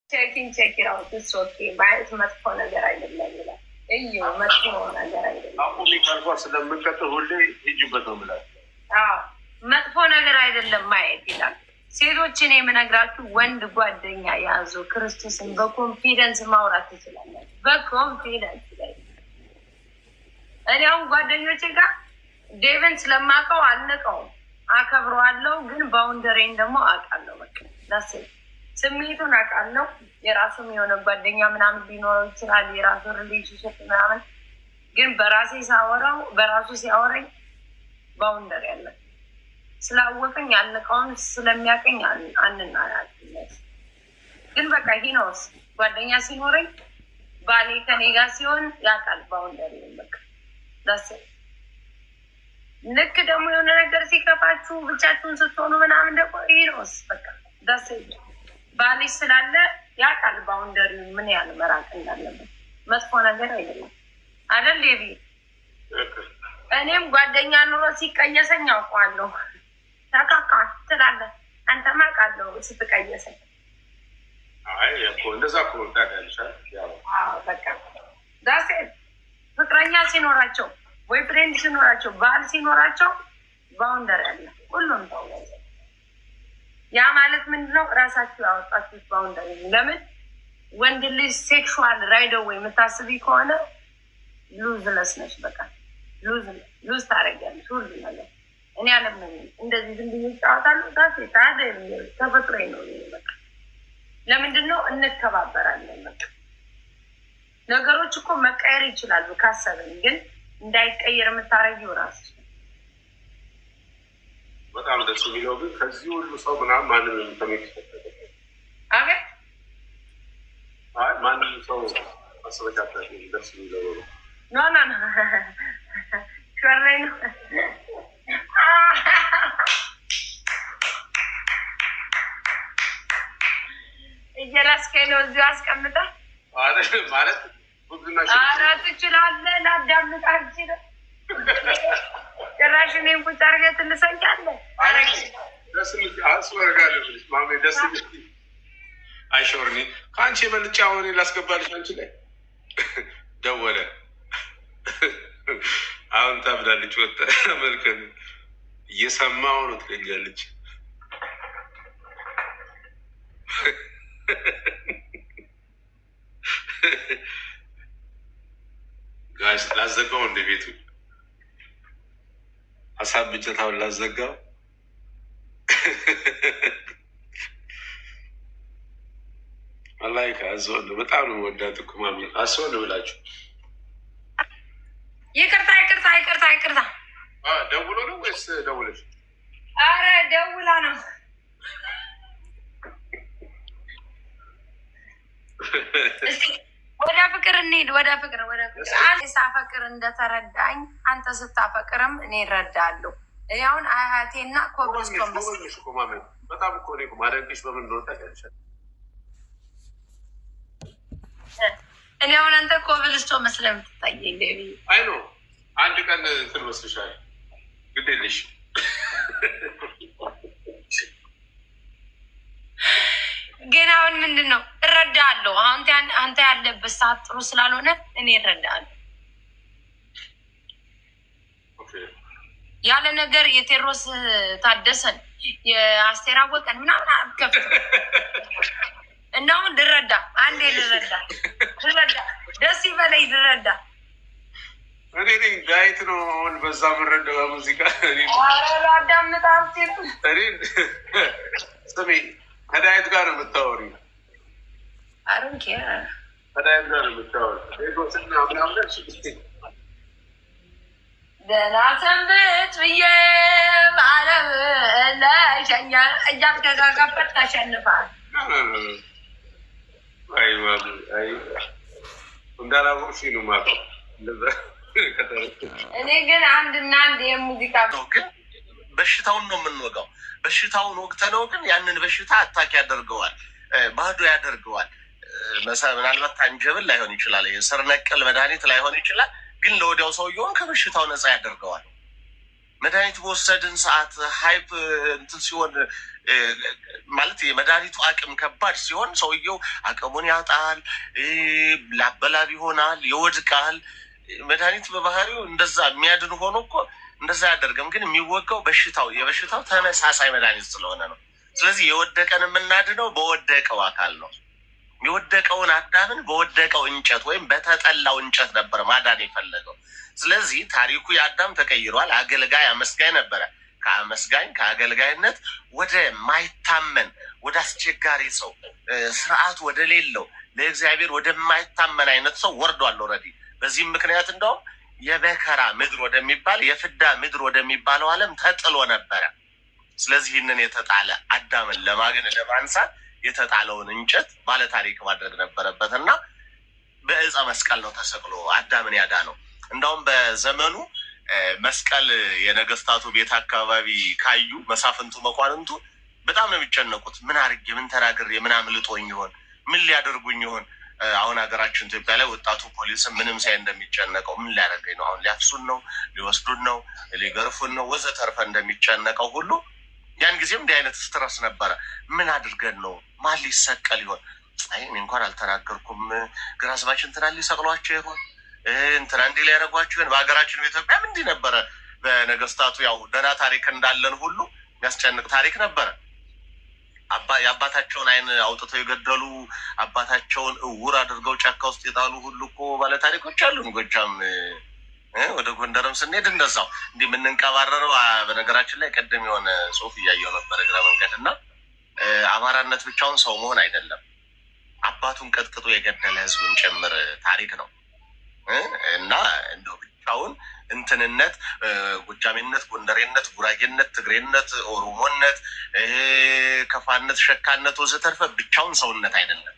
ቼኪን አውት እሱ ኦኬ ማለት መጥፎ ነገር አይደለም ይላል። እዩ መጥፎ ነገር አይደለም። አሁን ካልኳ ስለምንቀጥል ሁሌ ሂጅበት ነው ብላል። መጥፎ ነገር አይደለም ማየት ይላል። ሴቶችን የምነግራችሁ ወንድ ጓደኛ ያዙ። ክርስቶስን በኮንፊደንስ ማውራት ትችላላችሁ። በኮንፊደንስ ላይ እኔ አሁን ጓደኞቼ ጋር ዴቨን ስለማውቀው አልነቀውም፣ አከብረዋለሁ። ግን ባውንደሬን ደግሞ አውቃለሁ። በቃ ዳስ ስሜቱን አውቃለሁ። የራሱም የሆነ ጓደኛ ምናምን ሊኖረው ይችላል፣ የራሱ ሪሌሽንሽፕ ምናምን። ግን በራሴ ሳወራው በራሱ ሲያወራኝ ባውንደሪ ያለ ስላወቀኝ አልነቀውም፣ ስለሚያቀኝ አንናናል። ግን በቃ ሂኖስ ጓደኛ ሲኖረኝ ባሌ ከኔ ጋር ሲሆን ያውቃል ባውንደሪ በቃ ዳስ ልክ ደግሞ የሆነ ነገር ሲከፋችሁ ብቻችሁን ስትሆኑ ምናምን ደግሞ ሂኖስ በቃ ዳስ ባልሽ ስላለ ያውቃል ባውንደሪ ምን ያህል መራቅ እንዳለበት። መጥፎ ነገር አይደለም አይደል ሌቢ? እኔም ጓደኛ ኑሮ ሲቀየሰኝ አውቀዋለሁ። ታካካ ትላለህ አንተማ አውቃለሁ ስትቀየሰኝ። አይ እኮ እንደዛ እኮ ታውቃለሽ። በቃ ዳሴ ፍቅረኛ ሲኖራቸው ወይ ፍሬንድ ሲኖራቸው ባል ሲኖራቸው ባውንደሪ አለ ሁሉም ሰው። ያ ማለት ምንድነው? ራሳችሁ ያወጣችሁት ባውንደሪ። ለምን ወንድ ልጅ ሴክሹዋል ራይደው ወይ የምታስቢ ከሆነ ሉዝለስ ነች። በቃ ሉዝ ታደርጊያለሽ ሁሉ ነገር። እኔ አለምን እንደዚህ ዝም ብዬ እጫወታለሁ። ዳሴ ታዲያ ተፈጥሮዬ ነው። በቃ ለምንድነው? እንተባበራለን። በቃ ነገሮች እኮ መቀየር ይችላሉ ካሰብን፣ ግን እንዳይቀየር የምታረጊው ራስሽ። በጣም ደስ የሚለው ግን ከዚህ ሁሉ ሰው ምናምን ማንም ተሜት ይፈጠረ አቤት ማንም ሰው አስበቻታ ደስ የሚለው ነው። ኖ ሸረኝ ነው እየላስከኝ ነው እዚሁ አስቀምጠ ማለት ኧረ ትችላለህ። ላዳምጥ አልችልም። ጭራሽ እኔን ቁጭ አድርገህ ትልሰኛለህ። ደስ አይሾርኒ ከአንቺ የበልጬ አሁን ላስገባልሽ አንቺ ላይ ደወለ። አሁን ታብዳለች። ወጣ መልከን እየሰማሁ ነው ትለኛለች። ጋሽ ላዘጋው እንደ ቤቱ ሀሳብ ብቻታውን ላዘጋው። አላይካ አዝወን በጣም ነው ወዳት እኮ ማሚ አስወን ብላችሁ ይቅርታ ደውሎ ነው ወይስ ደውለሽ? አረ ደውላ ነው። ወደ ፍቅር እንሂድ። ወደ ፍቅር ሳፈቅር እንደተረዳኝ አንተ ስታፈቅርም እኔ እረዳለሁ። አሁን አያቴና ኮብልስቶን በጣም እኮ ማደንቅሽ በምን እንደወጣ ያልሻል። እኔ አሁን አንተ ኮብልስቶን መስለህ የምትታየኝ ቤቢ። አይ ነው አንድ ቀን እንትን መስልሻል። ግድ የለሽ ግን አሁን ምንድን ነው እረዳለሁ። አሁን አንተ ያለበት ሰዓት ጥሩ ስላልሆነ እኔ እረዳለሁ። ያለ ነገር የቴዎድሮስ ታደሰን የአስቴር አወቀን ምናምን አትከፍት እና አሁን ልረዳ አንዴ ልረዳ ደስ ይበለኝ ልረዳ። እኔ ዳይት ነው አሁን በዛ ምረዳ ሙዚቃ አዳምጣ ስሜ ከዳይት ጋር ነው የምታወሪ። አሩንኬ ከዳይት ጋር ነው የምታወሪ። ቴዎድሮስና ምናምን ደህና ሰንብት ብዬ ባለም ለሸኛ እያስገጋጋበት ታሸንፋል። አይ እንዳላወቅሽ ነው የማውቀው። እኔ ግን አንድና አንድ የሙዚቃ ግን በሽታውን ነው የምንወጋው። በሽታውን ወቅተነው ግን ያንን በሽታ አታክ ያደርገዋል፣ ባዶ ያደርገዋል። ምናልባት ታንጀብል ላይሆን ይችላል፣ ስር ነቀል መድኃኒት ላይሆን ይችላል። ግን ለወዲያው ሰውየውን ከበሽታው ነፃ ያደርገዋል። መድኃኒት በወሰድን ሰዓት ሃይፕ እንትን ሲሆን ማለት የመድኃኒቱ አቅም ከባድ ሲሆን ሰውየው አቅሙን ያጣል፣ ላበላብ ይሆናል፣ ይወድቃል። መድኃኒት በባህሪው እንደዛ የሚያድን ሆኖ እኮ እንደዛ አያደርግም። ግን የሚወጋው የበሽታው ተመሳሳይ መድኃኒት ስለሆነ ነው። ስለዚህ የወደቀን የምናድነው በወደቀው አካል ነው። የወደቀውን አዳምን በወደቀው እንጨት ወይም በተጠላው እንጨት ነበር ማዳን የፈለገው። ስለዚህ ታሪኩ የአዳም ተቀይሯል። አገልጋይ አመስጋኝ ነበረ። ከአመስጋኝ ከአገልጋይነት ወደ ማይታመን ወደ አስቸጋሪ ሰው፣ ስርዓት ወደ ሌለው ለእግዚአብሔር ወደማይታመን አይነት ሰው ወርዷል ኦልሬዲ። በዚህም ምክንያት እንደውም የመከራ ምድር ወደሚባል የፍዳ ምድር ወደሚባለው ዓለም ተጥሎ ነበረ። ስለዚህ ይህንን የተጣለ አዳምን ለማንሳት የተጣለውን እንጨት ባለታሪክ ማድረግ ነበረበት እና በዕፀ መስቀል ነው ተሰቅሎ አዳምን ያዳነው። እንደውም በዘመኑ መስቀል የነገስታቱ ቤት አካባቢ ካዩ መሳፍንቱ መኳንንቱ በጣም ነው የሚጨነቁት። ምን አድርጌ ምን ተናግሬ ምን አምልጦኝ ይሆን? ምን ሊያደርጉኝ ይሆን? አሁን ሀገራችን ኢትዮጵያ ላይ ወጣቱ ፖሊስም ምንም ሳይ እንደሚጨነቀው ምን ሊያደርገኝ ነው? አሁን ሊያፍሱን ነው፣ ሊወስዱን ነው፣ ሊገርፉን ነው ወዘተርፈ እንደሚጨነቀው ሁሉ ያን ጊዜም እንዲህ አይነት ስትረስ ነበረ። ምን አድርገን ነው? ማን ሊሰቀል ይሆን? አይ እኔ እንኳን አልተናገርኩም። ግራዝማችን እንትና ሊሰቅሏቸው ይሆን? እንትና እንዲህ ሊያደርጓቸው ይሆን? በሀገራችን በኢትዮጵያም እንዲህ ነበረ። በነገስታቱ ያው ደህና ታሪክ እንዳለን ሁሉ የሚያስጨንቅ ታሪክ ነበረ። የአባታቸውን አይን አውጥተው የገደሉ፣ አባታቸውን እውር አድርገው ጫካ ውስጥ የጣሉ ሁሉ እኮ ባለታሪኮች አሉን። ጎጃም ወደ ጎንደርም ስንሄድ እንደዛው እንዲህ የምንንቀባረረው። በነገራችን ላይ ቀደም የሆነ ጽሁፍ እያየው ነበር እግረ መንገድ እና አማራነት ብቻውን ሰው መሆን አይደለም፣ አባቱን ቀጥቅጦ የገደለ ህዝብን ጭምር ታሪክ ነው እና እንደው ብቻውን እንትንነት፣ ጎጃሜነት፣ ጎንደሬነት፣ ጉራጌነት፣ ትግሬነት፣ ኦሮሞነት፣ ከፋነት፣ ሸካነት ወዘተርፈ ብቻውን ሰውነት አይደለም።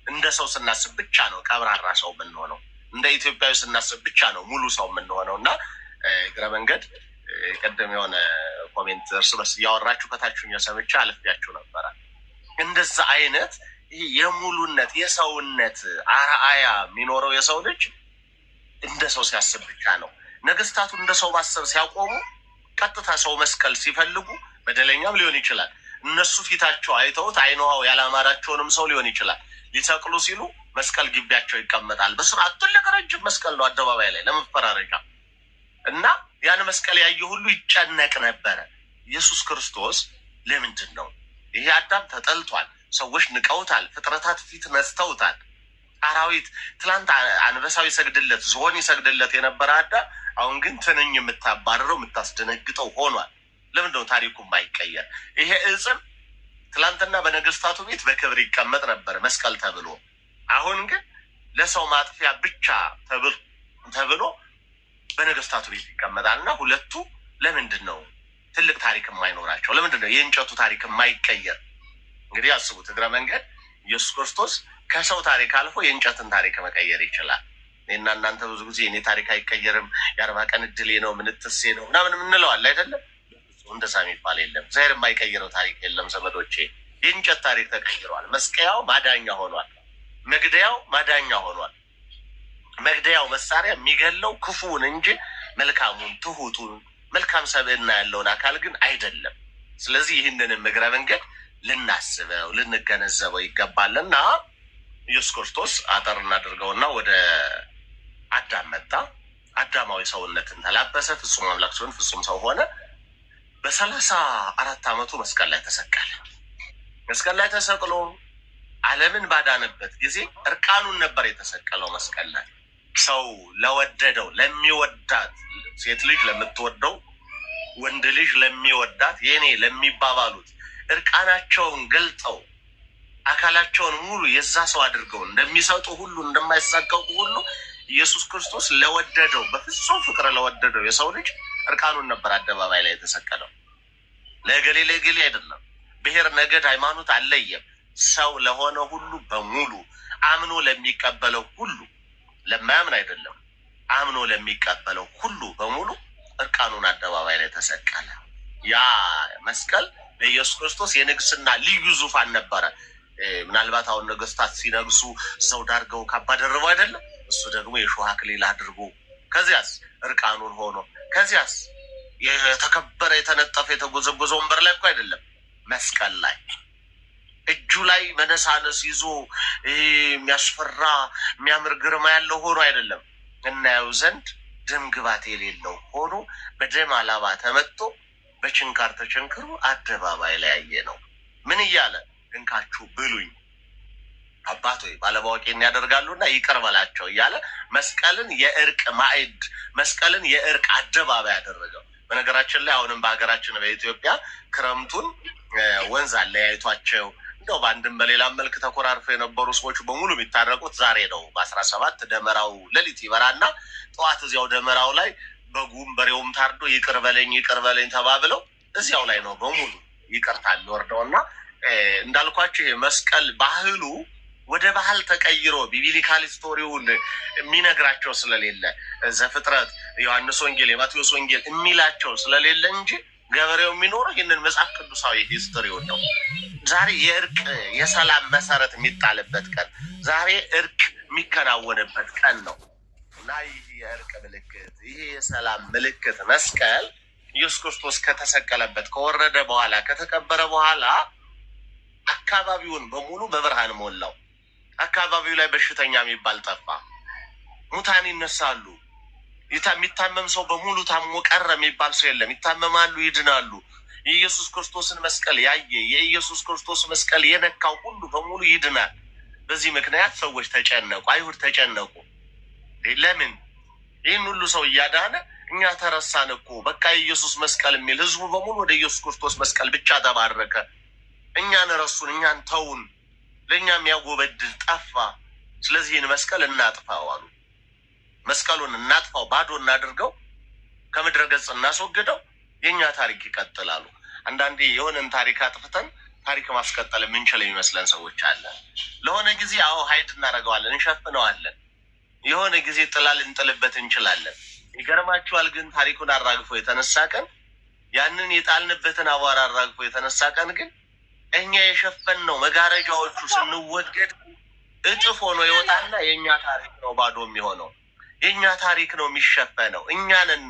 እንደ ሰው ስናስብ ብቻ ነው ቀብራራ ሰው የምንሆነው። እንደ ኢትዮጵያዊ ስናስብ ብቻ ነው ሙሉ ሰው የምንሆነው እና እግረ መንገድ ቀደም የሆነ ኮሜንት እርስ በርስ እያወራችሁ ከታችሁኛ ሰምቼ አልፌያችሁ ነበረ። እንደዛ አይነት የሙሉነት የሰውነት አርአያ የሚኖረው የሰው ልጅ እንደ ሰው ሲያስብ ብቻ ነው። ነገስታቱ እንደ ሰው ማሰብ ሲያቆሙ ቀጥታ ሰው መስቀል ሲፈልጉ በደለኛም ሊሆን ይችላል፣ እነሱ ፊታቸው አይተውት አይነዋው ያላማራቸውንም ሰው ሊሆን ይችላል፣ ሊሰቅሉ ሲሉ መስቀል ግቢያቸው ይቀመጣል። በስርዓት ትልቅ ረጅም መስቀል ነው አደባባይ ላይ ለመፈራረጃ እና ያን መስቀል ያየ ሁሉ ይጨነቅ ነበረ። ኢየሱስ ክርስቶስ ለምንድን ነው ይሄ አዳም ተጠልቷል፣ ሰዎች ንቀውታል፣ ፍጥረታት ፊት ነስተውታል። አራዊት ትላንት አንበሳው ይሰግድለት ዝሆን ይሰግድለት የነበረ አዳም አሁን ግን ትንኝ የምታባረረው የምታስደነግጠው ሆኗል። ለምንድነው ታሪኩ የማይቀየር? ይሄ እጽም ትላንትና በነገስታቱ ቤት በክብር ይቀመጥ ነበር መስቀል ተብሎ፣ አሁን ግን ለሰው ማጥፊያ ብቻ ተብሎ በነገስታቱ ቤት ይቀመጣል። እና ሁለቱ ለምንድን ነው ትልቅ ታሪክ የማይኖራቸው? ለምንድን ነው የእንጨቱ ታሪክ የማይቀየር? እንግዲህ አስቡት እግረ መንገድ ኢየሱስ ክርስቶስ ከሰው ታሪክ አልፎ የእንጨትን ታሪክ መቀየር ይችላል። እኔና እናንተ ብዙ ጊዜ እኔ ታሪክ አይቀየርም፣ የ40 ቀን እድሌ ነው፣ ምንትሴ ነው ምናምን እንለዋል አይደለም? እንደዛ የሚባል የለም። እግዚአብሔር የማይቀይረው ታሪክ የለም ዘመዶቼ። የእንጨት ታሪክ ተቀይሯል። መስቀያው ማዳኛ ሆኗል። መግደያው ማዳኛ ሆኗል። መግደያው መሳሪያ የሚገለው ክፉን እንጂ መልካሙን፣ ትሁቱን፣ መልካም ሰብዕና ያለውን አካል ግን አይደለም። ስለዚህ ይህንንም እግረ መንገድ ልናስበው ልንገነዘበው ይገባልና ኢየሱስ ክርስቶስ አጠር እናድርገውና ወደ አዳም መጣ። አዳማዊ ሰውነትን ተላበሰ። ፍጹም አምላክ ሲሆን ፍጹም ሰው ሆነ። በ34 ዓመቱ መስቀል ላይ ተሰቀለ። መስቀል ላይ ተሰቅሎ ዓለምን ባዳነበት ጊዜ እርቃኑን ነበር የተሰቀለው መስቀል ላይ። ሰው ለወደደው ለሚወዳት ሴት ልጅ ለምትወደው ወንድ ልጅ ለሚወዳት የኔ ለሚባባሉት እርቃናቸውን ገልጠው አካላቸውን ሙሉ የዛ ሰው አድርገው እንደሚሰጡ ሁሉ እንደማይሳቀቁ ሁሉ ኢየሱስ ክርስቶስ ለወደደው በፍጹም ፍቅር ለወደደው የሰው ልጅ እርቃኑን ነበር አደባባይ ላይ የተሰቀለው። ለገሌ አይደለም። ብሔር፣ ነገድ፣ ሃይማኖት አለየም። ሰው ለሆነ ሁሉ በሙሉ አምኖ ለሚቀበለው ሁሉ፣ ለማያምን አይደለም፣ አምኖ ለሚቀበለው ሁሉ በሙሉ እርቃኑን አደባባይ ላይ ተሰቀለ። ያ መስቀል ለኢየሱስ ክርስቶስ የንግስና ልዩ ዙፋን ነበረ። ምናልባት አሁን ነገስታት ሲነግሱ ዘውድ አድርገው ካባ ደርበው አይደለም? እሱ ደግሞ የሾህ አክሊል አድርጎ ከዚያስ እርቃኑን ሆኖ ከዚያስ የተከበረ የተነጠፈ የተጎዘጎዘ ወንበር ላይ እኮ አይደለም፣ መስቀል ላይ እጁ ላይ መነሳነስ ይዞ የሚያስፈራ የሚያምር ግርማ ያለው ሆኖ አይደለም፣ እናየው ዘንድ ደም ግባት የሌለው ሆኖ በደም አላባ ተመቶ በችንካር ተቸንክሮ አደባባይ ላይ ያየ ነው። ምን እያለ እንካችሁ ብሉኝ አባት ሆይ ባለማወቄን ያደርጋሉና ይቅር በላቸው እያለ መስቀልን የእርቅ ማዕድ መስቀልን የእርቅ አደባባይ ያደረገው። በነገራችን ላይ አሁንም በሀገራችን በኢትዮጵያ ክረምቱን ወንዝ አለያይቷቸው እንደው በአንድም በሌላም መልክ ተኮራርፈው የነበሩ ሰዎች በሙሉ የሚታረቁት ዛሬ ነው። በ17 ደመራው ሌሊት ይበራና ጠዋት እዚያው ደመራው ላይ በጉም በሬውም ታርዶ ይቅር በለኝ ተባብለው እዚያው ላይ ነው በሙሉ ይቅርታ የሚወርደውና እንዳልኳችሁ መስቀል ባህሉ ወደ ባህል ተቀይሮ ቢብሊካል ስቶሪውን የሚነግራቸው ስለሌለ ዘፍጥረት፣ ዮሐንስ ወንጌል፣ የማቴዎስ ወንጌል የሚላቸው ስለሌለ እንጂ ገበሬው የሚኖረው ይህንን መጽሐፍ ቅዱሳዊ ሂስትሪውን ነው። ዛሬ የእርቅ የሰላም መሰረት የሚጣልበት ቀን፣ ዛሬ እርቅ የሚከናወንበት ቀን ነው እና ይህ የእርቅ ምልክት ይህ የሰላም ምልክት መስቀል ኢየሱስ ክርስቶስ ከተሰቀለበት ከወረደ በኋላ ከተቀበረ በኋላ አካባቢውን በሙሉ በብርሃን ሞላው። አካባቢው ላይ በሽተኛ የሚባል ጠፋ። ሙታን ይነሳሉ። የሚታመም ሰው በሙሉ ታሞ ቀረ የሚባል ሰው የለም። ይታመማሉ፣ ይድናሉ። የኢየሱስ ክርስቶስን መስቀል ያየ የኢየሱስ ክርስቶስ መስቀል የነካው ሁሉ በሙሉ ይድናል። በዚህ ምክንያት ሰዎች ተጨነቁ፣ አይሁድ ተጨነቁ። ለምን ይህን ሁሉ ሰው እያዳነ እኛ ተረሳን እኮ በቃ የኢየሱስ መስቀል የሚል ህዝቡ በሙሉ ወደ ኢየሱስ ክርስቶስ መስቀል ብቻ ተባረከ። እኛን ረሱን፣ እኛን ተውን፣ ለእኛ የሚያጎበድል ጠፋ። ስለዚህ ይህን መስቀል እናጥፋው አሉ። መስቀሉን እናጥፋው፣ ባዶ እናድርገው፣ ከምድረ ገጽ እናስወግደው፣ የእኛ ታሪክ ይቀጥላሉ። አንዳንዴ የሆነን ታሪክ አጥፍተን ታሪክ ማስቀጠል የምንችል የሚመስለን ሰዎች አለ። ለሆነ ጊዜ ሀይድ እናደርገዋለን፣ እንሸፍነዋለን። የሆነ ጊዜ ጥላ ልንጥልበት እንችላለን። ይገርማችኋል ግን ታሪኩን አራግፎ የተነሳ ቀን፣ ያንን የጣልንበትን አቧራ አራግፎ የተነሳ ቀን ግን እኛ የሸፈንነው መጋረጃዎቹ ስንወገድ እጥፍ ሆኖ ይወጣና የእኛ ታሪክ ነው ባዶ የሚሆነው። የእኛ ታሪክ ነው የሚሸፈነው። እኛንን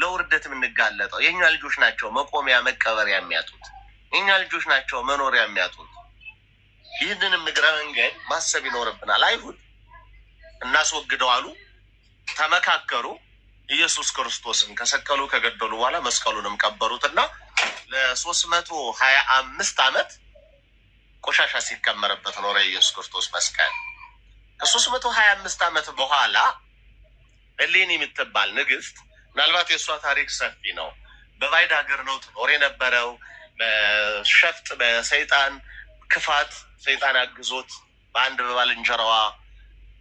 ለውርደት የምንጋለጠው። የእኛ ልጆች ናቸው መቆሚያ መቀበሪያ የሚያጡት። የእኛ ልጆች ናቸው መኖሪያ የሚያጡት። ይህንንም እግረ መንገድ ማሰብ ይኖርብናል። አይሁድ እናስወግደው አሉ፣ ተመካከሩ። ኢየሱስ ክርስቶስን ከሰቀሉ ከገደሉ በኋላ መስቀሉንም ቀበሩትና ለ325 ዓመት ቆሻሻ ሲከመርበት ኖረ ኢየሱስ ክርስቶስ መስቀል። ከ325 ዓመት በኋላ እሌኒ የምትባል ንግስት፣ ምናልባት የእሷ ታሪክ ሰፊ ነው። በባዕድ ሀገር ነው ትኖር የነበረው። በሸፍጥ በሰይጣን ክፋት ሰይጣን አግዞት በአንድ በባልንጀራዋ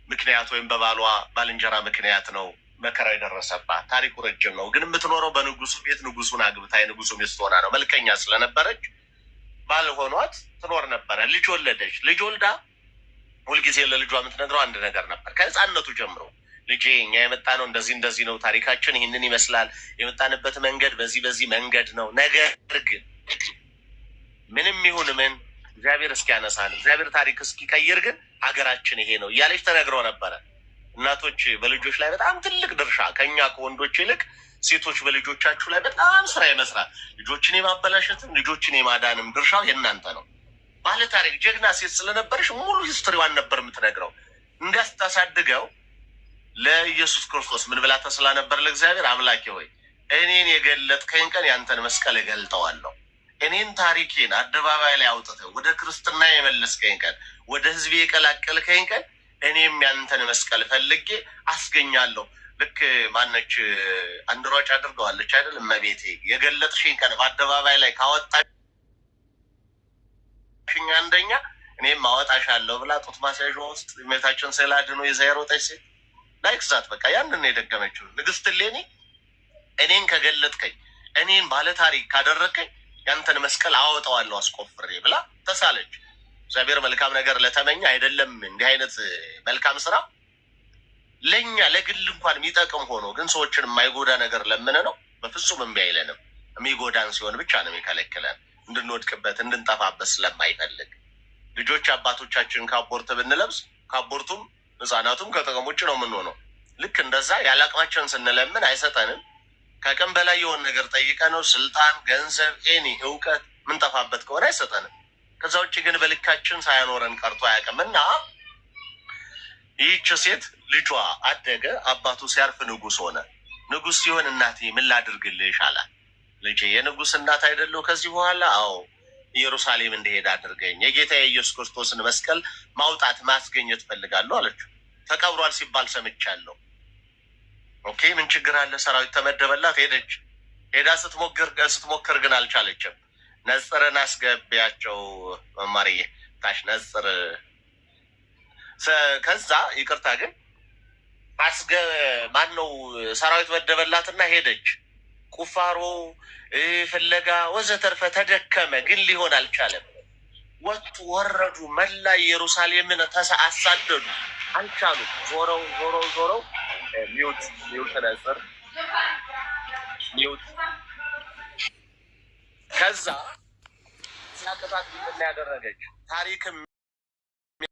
ምክንያት ወይም በባሏ ባልንጀራ ምክንያት ነው መከራ የደረሰባት። ታሪኩ ረጅም ነው። ግን የምትኖረው በንጉሱ ቤት ንጉሱን አግብታ የንጉሱ ሚስት ሆና ነው። መልከኛ ስለነበረች ባል ሆኗት ትኖር ነበረ። ልጅ ወለደች። ልጅ ወልዳ ሁልጊዜ ለልጇ የምትነግረው አንድ ነገር ነበር ከህፃነቱ ጀምሮ። ልጄ እኛ የመጣ ነው እንደዚህ ነው፣ ታሪካችን ይህንን ይመስላል፣ የመጣንበት መንገድ በዚህ መንገድ ነው። ነገር ግን ምንም ይሁን ምን እግዚአብሔር እስኪያነሳን እግዚአብሔር ታሪክ እስኪቀይር ግን ሀገራችን ይሄ ነው እያለች ተነግረው ነበረ። እናቶች በልጆች ላይ በጣም ትልቅ ድርሻ፣ ከኛ ከወንዶች ይልቅ ሴቶች በልጆቻችሁ ላይ በጣም ስራ ይመስላል። ልጆችን የማበላሸትም ልጆችን የማዳንም ድርሻው የእናንተ ነው። ባለ ታሪክ ጀግና ሴት ስለነበረች ሙሉ ሂስትሪዋን ነበር የምትነግረው። እንዲያስታሳድገው ለኢየሱስ ክርስቶስ ምን ብላ ተስላ ነበር? ለእግዚአብሔር አምላኬ ሆይ እኔን የገለጥከኝ ቀን ያንተን መስቀል እገልጠዋለሁ። እኔን ታሪኬን አደባባይ ላይ አውጥተህ ወደ ክርስትና የመለስከኝ ቀን፣ ወደ ህዝቤ የቀላቀልከኝ ቀን እኔም ያንተን መስቀል ፈልጌ አስገኛለሁ። ልክ ማነች አንድ ሯጭ አድርገዋለች አይደል? እመቤቴ የገለጥሽኝ ቀን በአደባባይ ላይ ካወጣሽኝ አንደኛ እኔም አወጣሻለሁ ብላ ጡት ማስያዣ ውስጥ እመቤታችን ስዕል አድኖ ይዛ የሮጠች ሴት ላይክ ዛት በቃ ያንን ነው የደገመችው። ንግስት እሌኒ እኔን ከገለጥከኝ እኔን ባለታሪክ ካደረግከኝ ያንተን መስቀል አወጣዋለሁ አስቆፍሬ ብላ ተሳለች። እግዚአብሔር መልካም ነገር ለተመኘ አይደለም እንዲህ አይነት መልካም ስራ ለኛ ለግል እንኳን የሚጠቅም ሆኖ ግን ሰዎችን የማይጎዳ ነገር ለምን ነው በፍጹም እምቢ አይለንም። የሚጎዳን ሲሆን ብቻ ነው የሚከለክለን፣ እንድንወድቅበት እንድንጠፋበት ስለማይፈልግ። ልጆች አባቶቻችን ካፖርት ብንለብስ ካፖርቱም ህፃናቱም ከጥቅም ውጭ ነው የምንሆነው። ልክ እንደዛ ያለ አቅማችን ስንለምን አይሰጠንም፣ ከቀን በላይ የሆነ ነገር ጠይቀ ነው ስልጣን፣ ገንዘብ፣ እውቀት ምንጠፋበት ከሆነ አይሰጠንም። ከዛ ውጭ ግን በልካችን ሳያኖረን ቀርቶ አያውቅም። እና ይህች ሴት ልጇ አደገ፣ አባቱ ሲያርፍ ንጉስ ሆነ። ንጉስ ሲሆን እናቴ ምን ላድርግልሽ አላት። ልጄ የንጉስ እናት አይደለሁ ከዚህ በኋላ? አዎ ኢየሩሳሌም እንደሄድ አድርገኝ፣ የጌታ የኢየሱስ ክርስቶስን መስቀል ማውጣት ማስገኘት ፈልጋለሁ አለችው። ተቀብሯል ሲባል ሰምቻለሁ። ኦኬ ምን ችግር አለ? ሰራዊት ተመደበላት። ሄደች። ሄዳ ስትሞክር ግን አልቻለችም። ነጽርን አስገቢያቸው መማርዬ ታሽ ነጽር። ከዛ ይቅርታ ግን ማነው ሰራዊት መደበላትና ሄደች። ቁፋሮ ፍለጋ ወዘተርፈ ተደከመ፣ ግን ሊሆን አልቻለም። ወጡ ወረዱ፣ መላ ኢየሩሳሌምን አሳደዱ፣ አልቻሉም። ዞረው ሚውት ነጽር ሚውት። ከዛ ሲያቀጣት ምን ያደረገች ታሪክም